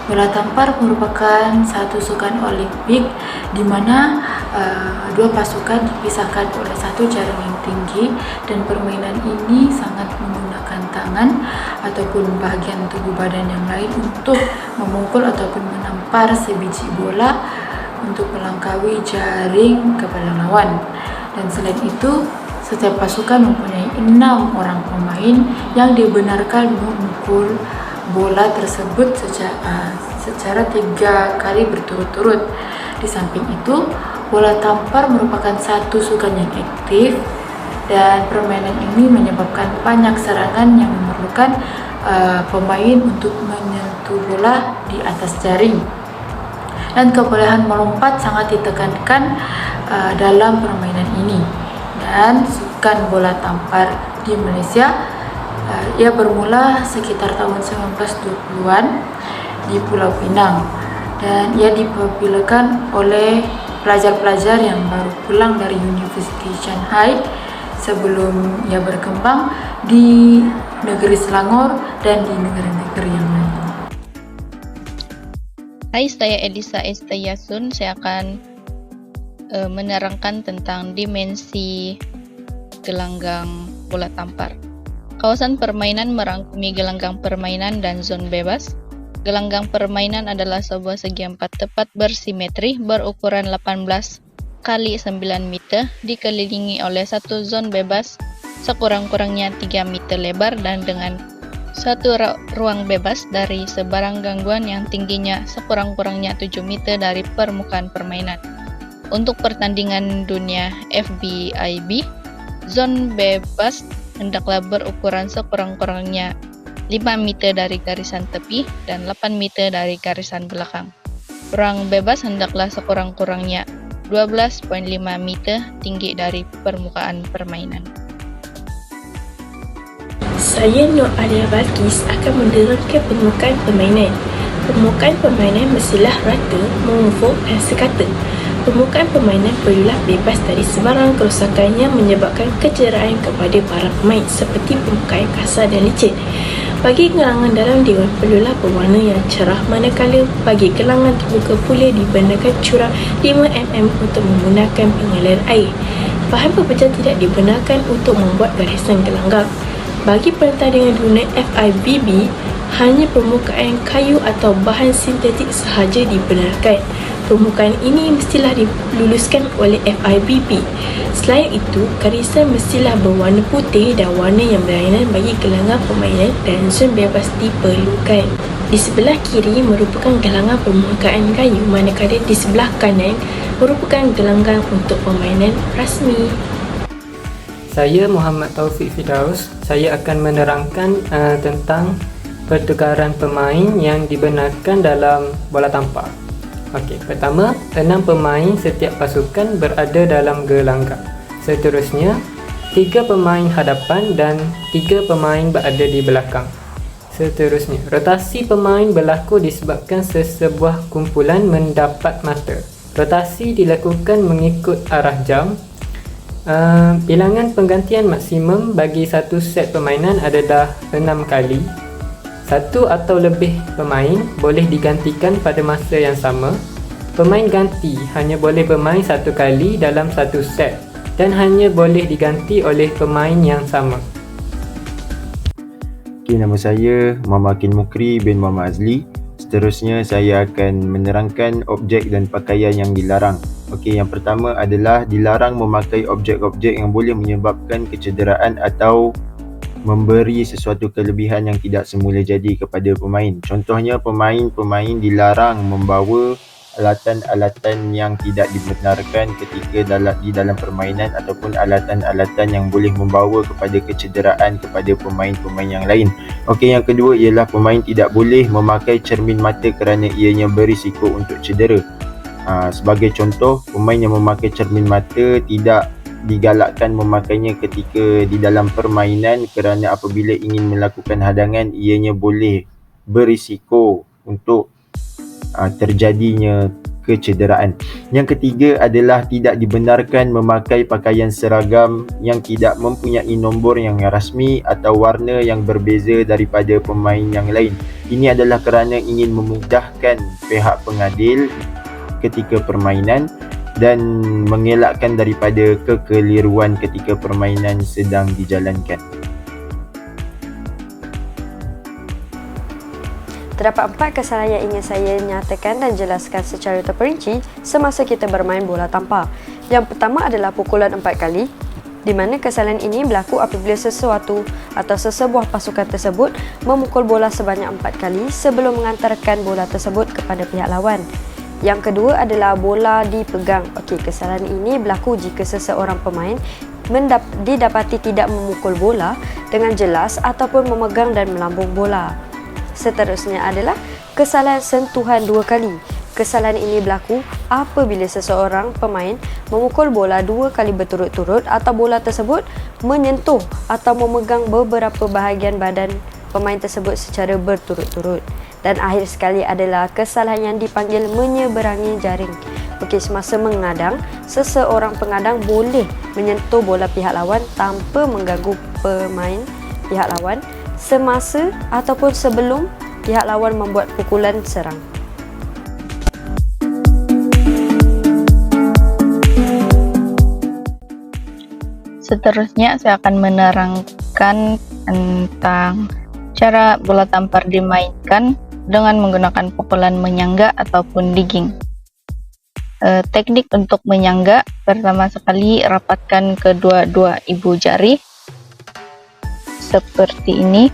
Bola tampar merupakan satu sukan olimpik di mana dua pasukan dipisahkan oleh satu jaring yang tinggi, dan permainan ini sangat menggunakan tangan ataupun bahagian tubuh badan yang lain untuk memukul ataupun menampar sebiji bola untuk melangkaui jaring kepada lawan. Dan selain itu, setiap pasukan mempunyai 6 orang pemain yang dibenarkan memukul bola tersebut secara 3 kali berturut-turut. Di samping itu, bola tampar merupakan satu sukan yang aktif, dan permainan ini menyebabkan banyak serangan yang memerlukan pemain untuk menyentuh bola di atas jaring. Dan kebolehan melompat sangat ditekankan dalam permainan ini. Dan sukan bola tampar di Malaysia ia bermula sekitar tahun 1920-an di Pulau Pinang, dan ia dipopularkan oleh pelajar-pelajar yang baru pulang dari Universiti Shanghai sebelum ia berkembang di negeri Selangor dan di negeri-negeri yang lain. Hai, saya Elisa Estayasun. Saya akan menerangkan tentang dimensi gelanggang bola tampar. Kawasan permainan merangkumi gelanggang permainan dan zon bebas. Gelanggang permainan adalah sebuah segi 4 tepat bersimetri berukuran 18 kali 9 meter dikelilingi oleh satu zon bebas sekurang-kurangnya 3 meter lebar dan dengan satu ruang bebas dari sebarang gangguan yang tingginya sekurang-kurangnya 7 meter dari permukaan permainan. Untuk pertandingan dunia FBIB, zon bebas hendaklah berukuran sekurang-kurangnya 5 meter dari garisan tepi dan 8 meter dari garisan belakang. Ruang bebas hendaklah sekurang-kurangnya 12,5 meter tinggi dari permukaan permainan. Saya Nur Alia Balkis akan menerangkan permukaan permainan. Permukaan permainan mestilah rata, mengufuk dan sekata. Permukaan permainan perlulah bebas dari sebarang kerosakan yang menyebabkan kecederaan kepada para pemain seperti permukaan kasar dan licin. Bagi gelangan dalam dewan perlulah berwarna yang cerah, manakala bagi gelangan terbuka pula dibenarkan curang 5 mm untuk menggunakan pengalir air. Bahan pemecah tidak dibenarkan untuk membuat garisan gelanggang. Bagi pertandingan dunia FIVB, hanya permukaan kayu atau bahan sintetik sahaja dibenarkan. Permukaan ini mestilah diluluskan oleh FIVB. Selain itu, garisan mestilah berwarna putih dan warna yang berlainan bagi gelanggang permainan dan zon bebas diperlukan. Di sebelah kiri merupakan gelanggang permukaan kayu, manakala di sebelah kanan merupakan gelanggang untuk permainan rasmi. Saya Muhammad Taufik Firdaus. Saya akan menerangkan tentang pertukaran pemain yang dibenarkan dalam bola tampar. Okey, pertama, 6 pemain setiap pasukan berada dalam gelanggang. Seterusnya, 3 pemain hadapan dan 3 pemain berada di belakang. Seterusnya, rotasi pemain berlaku disebabkan sesebuah kumpulan mendapat mata. Rotasi dilakukan mengikut arah jam. Bilangan penggantian maksimum bagi satu set permainan adalah 6 kali. Satu atau lebih pemain boleh digantikan pada masa yang sama. Pemain ganti hanya boleh bermain satu kali dalam satu set dan hanya boleh diganti oleh pemain yang sama. Okay, nama saya Muhammad Akin Mukri bin Muhammad Azli. Seterusnya saya akan menerangkan objek dan pakaian yang dilarang. Okey, yang pertama adalah dilarang memakai objek-objek yang boleh menyebabkan kecederaan atau memberi sesuatu kelebihan yang tidak semula jadi kepada pemain. Contohnya, pemain-pemain dilarang membawa alatan-alatan yang tidak dibenarkan ketika di dalam permainan ataupun alatan-alatan yang boleh membawa kepada kecederaan kepada pemain-pemain yang lain. Okey, yang kedua ialah pemain tidak boleh memakai cermin mata kerana ianya berisiko untuk cedera. Sebagai contoh, pemain yang memakai cermin mata tidak digalakkan memakainya ketika di dalam permainan kerana apabila ingin melakukan hadangan, ianya boleh berisiko untuk terjadinya kecederaan. Yang ketiga adalah tidak dibenarkan memakai pakaian seragam yang tidak mempunyai nombor yang rasmi atau warna yang berbeza daripada pemain yang lain. Ini adalah kerana ingin memudahkan pihak pengadil ketika permainan dan mengelakkan daripada kekeliruan ketika permainan sedang dijalankan. Terdapat 4 kesalahan yang ingin saya nyatakan dan jelaskan secara terperinci semasa kita bermain bola tampar. Yang pertama adalah pukulan 4 kali, di mana kesalahan ini berlaku apabila sesuatu atau sesebuah pasukan tersebut memukul bola sebanyak 4 kali sebelum mengantarkan bola tersebut kepada pihak lawan. Yang kedua adalah bola dipegang. Kesalahan ini berlaku jika seseorang pemain didapati tidak memukul bola dengan jelas ataupun memegang dan melambung bola. Seterusnya adalah kesalahan sentuhan 2 kali. Kesalahan ini berlaku apabila seseorang pemain memukul bola 2 kali berturut-turut atau bola tersebut menyentuh atau memegang beberapa bahagian badan pemain tersebut secara berturut-turut. Dan akhir sekali adalah kesalahan yang dipanggil menyeberangi jaring. Semasa mengadang, seseorang pengadang boleh menyentuh bola pihak lawan tanpa mengganggu pemain pihak lawan semasa ataupun sebelum pihak lawan membuat pukulan serang. Seterusnya saya akan menerangkan tentang cara bola tampar dimainkan dengan menggunakan pukulan menyangga ataupun digging. Teknik untuk menyangga, pertama sekali rapatkan kedua-dua ibu jari seperti ini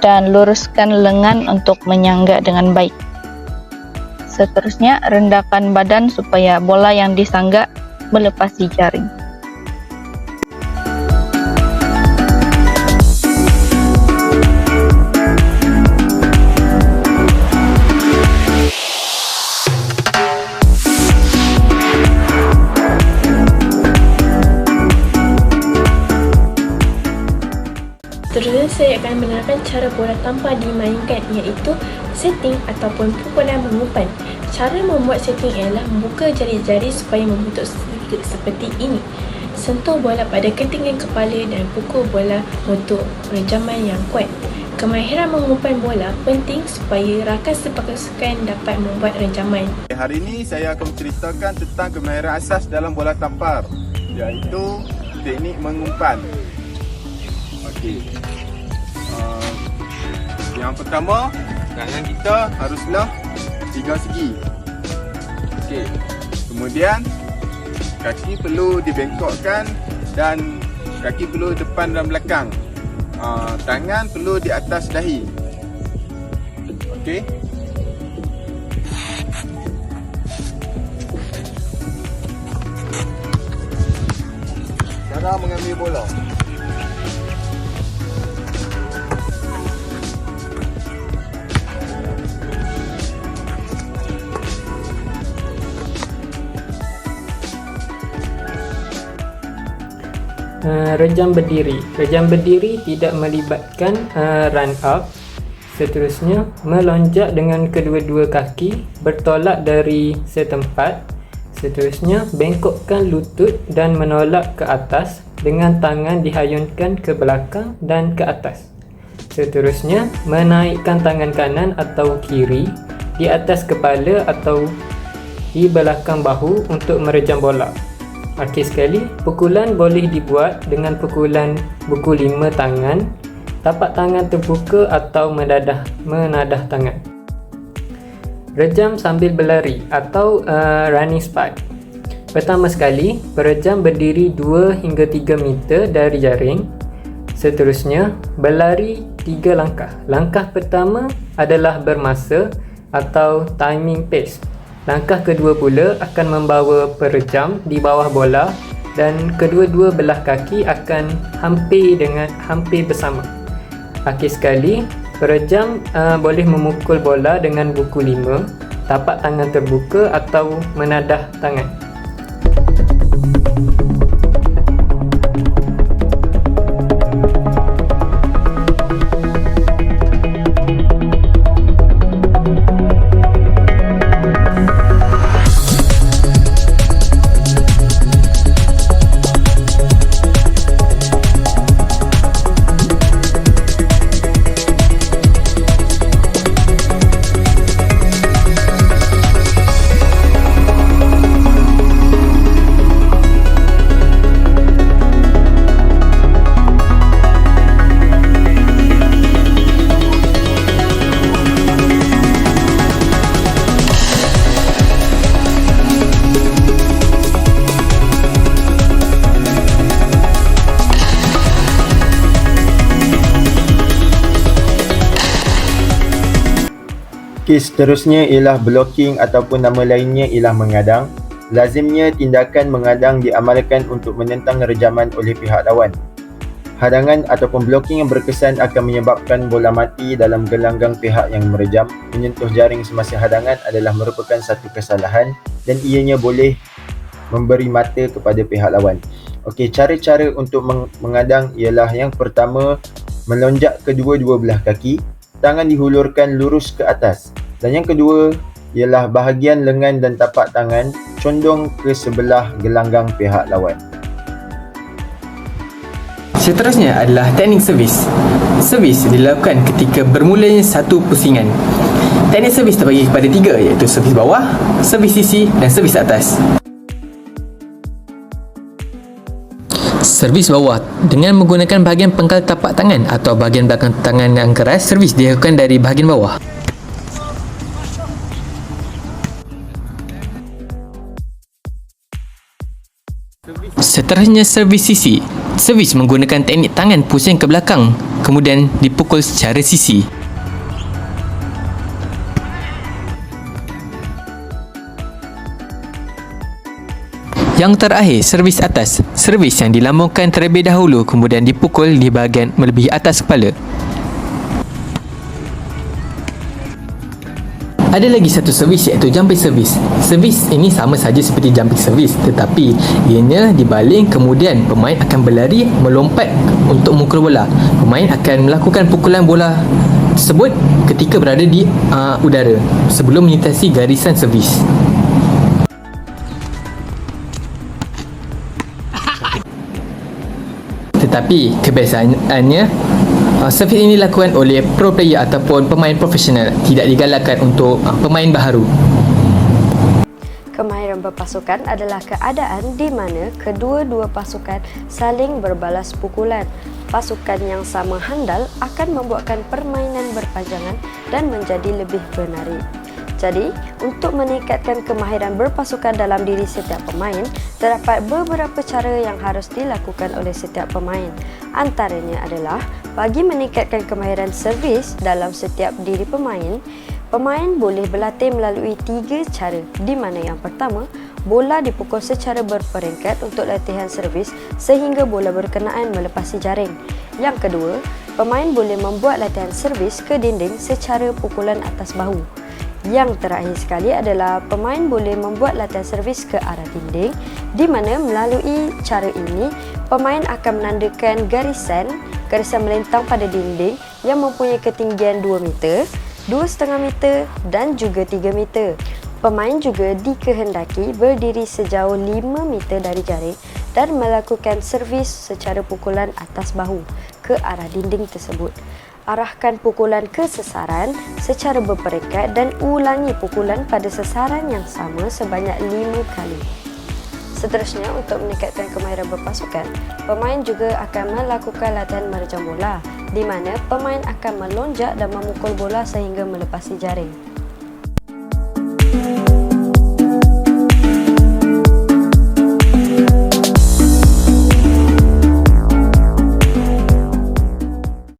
dan luruskan lengan untuk menyangga dengan baik. Seterusnya rendahkan badan supaya bola yang disangga melepasi jaring. Seterusnya saya akan menerangkan cara bola tampar dimainkan, iaitu setting ataupun pukulan mengumpan. Cara membuat setting ialah membuka jari-jari supaya membentuk sirkuit seperti ini. Sentuh bola pada ketinggian kepala dan pukul bola untuk renjaman yang kuat. Kemahiran mengumpan bola penting supaya rakan sepasukan dapat membuat renjaman. Hari ini saya akan menceritakan tentang kemahiran asas dalam bola tampar, iaitu teknik mengumpan. Yang pertama, tangan kita haruslah 3 segi. Kemudian kaki perlu dibengkokkan dan kaki perlu depan dan belakang. Tangan perlu di atas dahi. Cara mengambil bola. Rejam berdiri. Rejam berdiri tidak melibatkan run up. Seterusnya, melonjak dengan kedua-dua kaki bertolak dari setempat. Seterusnya, bengkokkan lutut dan menolak ke atas dengan tangan dihayunkan ke belakang dan ke atas. Seterusnya, menaikkan tangan kanan atau kiri di atas kepala atau di belakang bahu untuk merejam bola. Sekali, pukulan boleh dibuat dengan pukulan buku 5 tangan, tapak tangan terbuka atau menadah tangan. Rejam sambil berlari atau running spike. Pertama sekali, perejam berdiri 2 hingga 3 meter dari jaring. Seterusnya, berlari 3 langkah. Langkah pertama adalah bermasa atau timing pace. Langkah kedua pula akan membawa perejam di bawah bola dan kedua-dua belah kaki akan hampir bersama. Akhir sekali, perejam boleh memukul bola dengan buku 5, tapak tangan terbuka atau menadah tangan. Okey, seterusnya ialah blocking ataupun nama lainnya ialah mengadang. Lazimnya tindakan mengadang diamalkan untuk menentang rejaman oleh pihak lawan. Hadangan ataupun blocking yang berkesan akan menyebabkan bola mati dalam gelanggang pihak yang merejam. Menyentuh jaring semasa hadangan adalah merupakan satu kesalahan dan ianya boleh memberi mata kepada pihak lawan. Okey, cara-cara untuk mengadang ialah yang pertama, melonjak kedua-dua belah kaki, tangan dihulurkan lurus ke atas. Dan yang kedua ialah bahagian lengan dan tapak tangan condong ke sebelah gelanggang pihak lawan. Seterusnya adalah teknik servis. Servis dilakukan ketika bermulanya satu pusingan. Teknik servis terbagi kepada 3, iaitu servis bawah, servis sisi dan servis atas. Servis bawah dengan menggunakan bahagian penggal tapak tangan atau bahagian belakang tangan yang keras, servis dilakukan dari bahagian bawah. Seterusnya servis sisi. Servis menggunakan teknik tangan pusing ke belakang, kemudian dipukul secara sisi. Yang terakhir, servis atas. Servis yang dilambungkan terlebih dahulu kemudian dipukul di bahagian melebihi atas kepala. Ada lagi satu servis iaitu jumping servis. Servis ini sama saja seperti jumping servis, tetapi ianya dibaling kemudian pemain akan berlari melompat untuk memukul bola. Pemain akan melakukan pukulan bola tersebut ketika berada di udara sebelum melintasi garisan servis. Tetapi kebiasaannya servis ini dilakukan oleh pro player ataupun pemain profesional, tidak digalakkan untuk pemain baharu. Kemahiran berpasukan adalah keadaan di mana kedua-dua pasukan saling berbalas pukulan. Pasukan yang sama handal akan membuatkan permainan berpanjangan dan menjadi lebih menarik. Jadi, untuk meningkatkan kemahiran berpasukan dalam diri setiap pemain, terdapat beberapa cara yang harus dilakukan oleh setiap pemain. Antaranya adalah bagi meningkatkan kemahiran servis dalam setiap diri pemain, pemain boleh berlatih melalui 3 cara, di mana yang pertama, bola dipukul secara berperingkat untuk latihan servis sehingga bola berkenaan melepasi jaring. Yang kedua, pemain boleh membuat latihan servis ke dinding secara pukulan atas bahu. Yang terakhir sekali adalah pemain boleh membuat latihan servis ke arah dinding, di mana melalui cara ini pemain akan menandakan garisan melintang pada dinding yang mempunyai ketinggian 2 meter, 2,5 meter dan juga 3 meter. Pemain juga dikehendaki berdiri sejauh 5 meter dari jaring dan melakukan servis secara pukulan atas bahu ke arah dinding tersebut. Arahkan pukulan ke sasaran secara berperingkat dan ulangi pukulan pada sasaran yang sama sebanyak 5 kali. Seterusnya, untuk meningkatkan kemahiran berpasukan, pemain juga akan melakukan latihan merejam bola, di mana pemain akan melonjak dan memukul bola sehingga melepasi jaring.